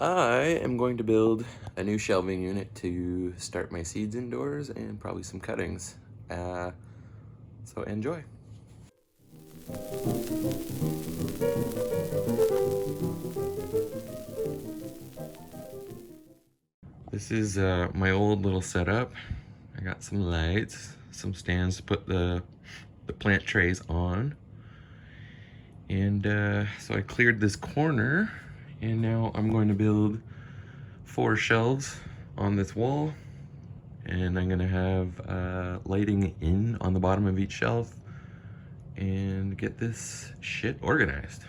I am going to build a new shelving unit to start my seeds indoors and probably some cuttings. So enjoy. This is my old little setup. I got some lights, some stands to put the plant trays on. And so I cleared this corner, and now I'm going to build 4 shelves on this wall, and I'm gonna have lighting in on the bottom of each shelf and get this shit organized.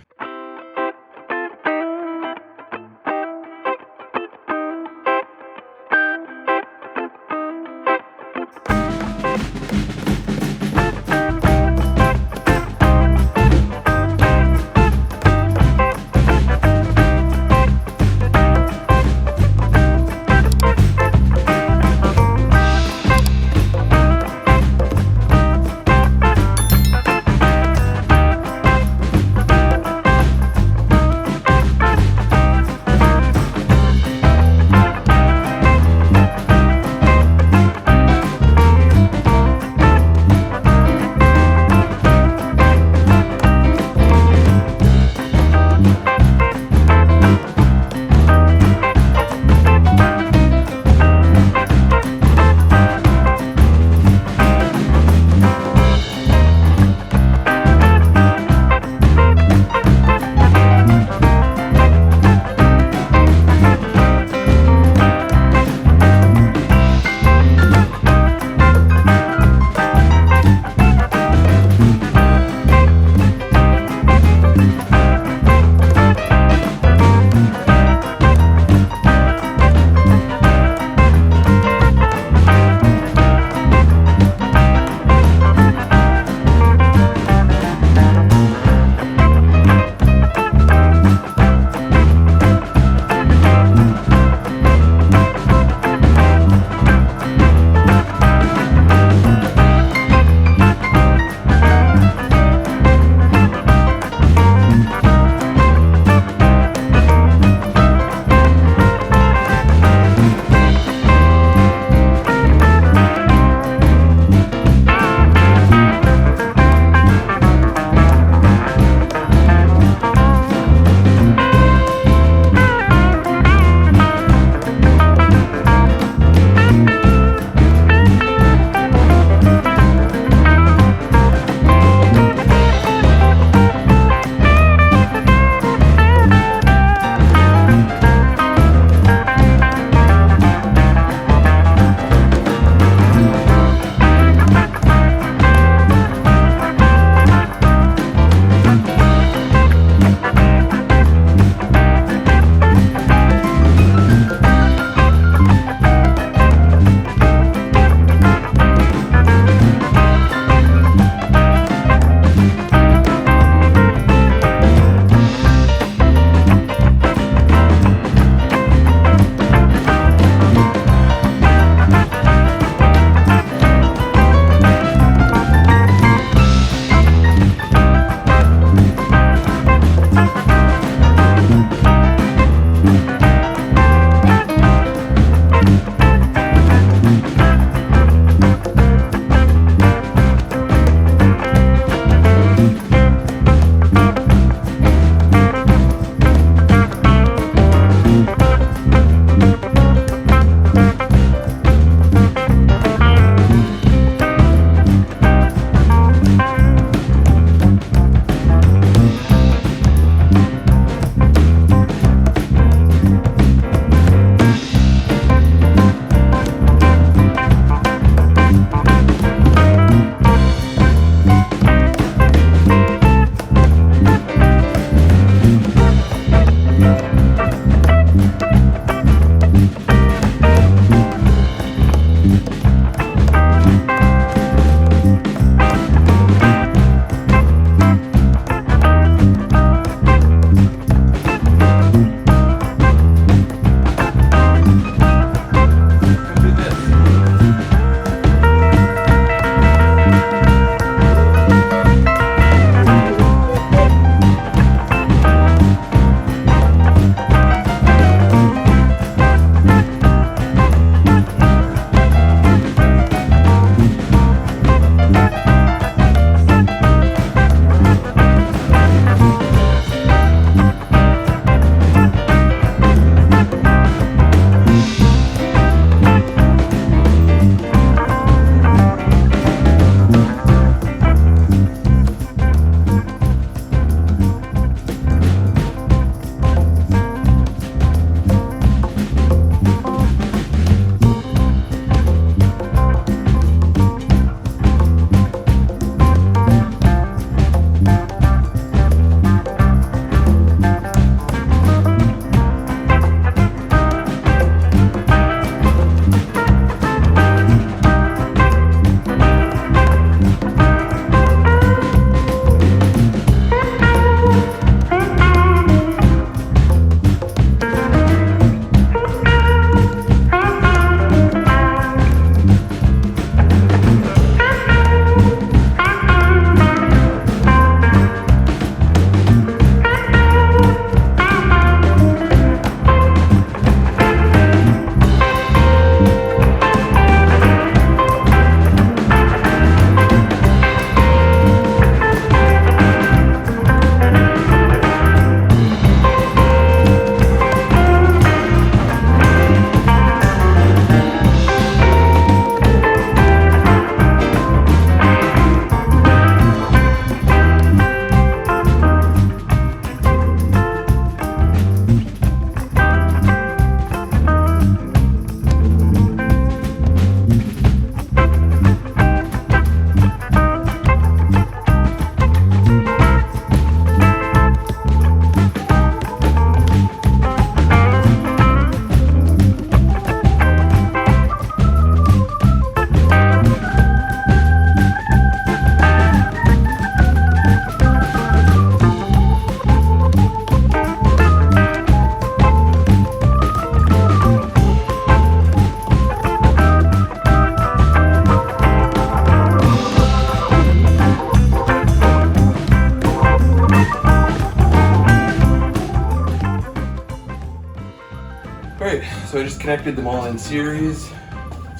Alright, so I just connected them all in series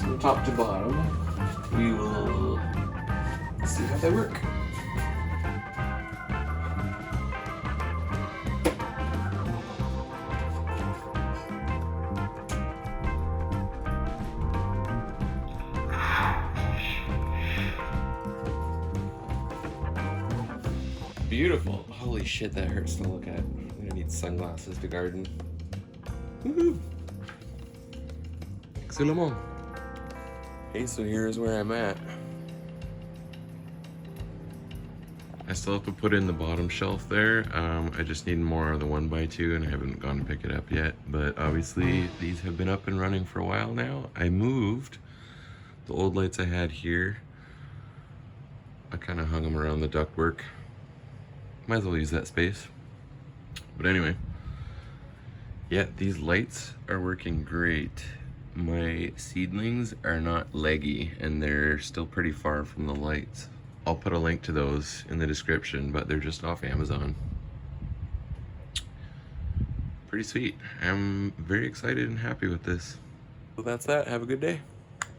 from top to bottom. We will see how they work. Beautiful. Holy shit, that hurts to look at. I'm gonna need sunglasses to garden. Woohoo! Excellent. Okay, so here's where I'm at. I still have to put in the bottom shelf there. I just need more of the 1x2 and I haven't gone to pick it up yet. But obviously these have been up and running for a while now. I moved the old lights I had here. I kind of hung them around the ductwork. Might as well use that space. But anyway, yeah, these lights are working great. My seedlings are not leggy and they're still pretty far from the lights. I'll put a link to those in the description, but they're just off Amazon. Pretty sweet. I'm very excited and happy with this. So that's that. Have a good day.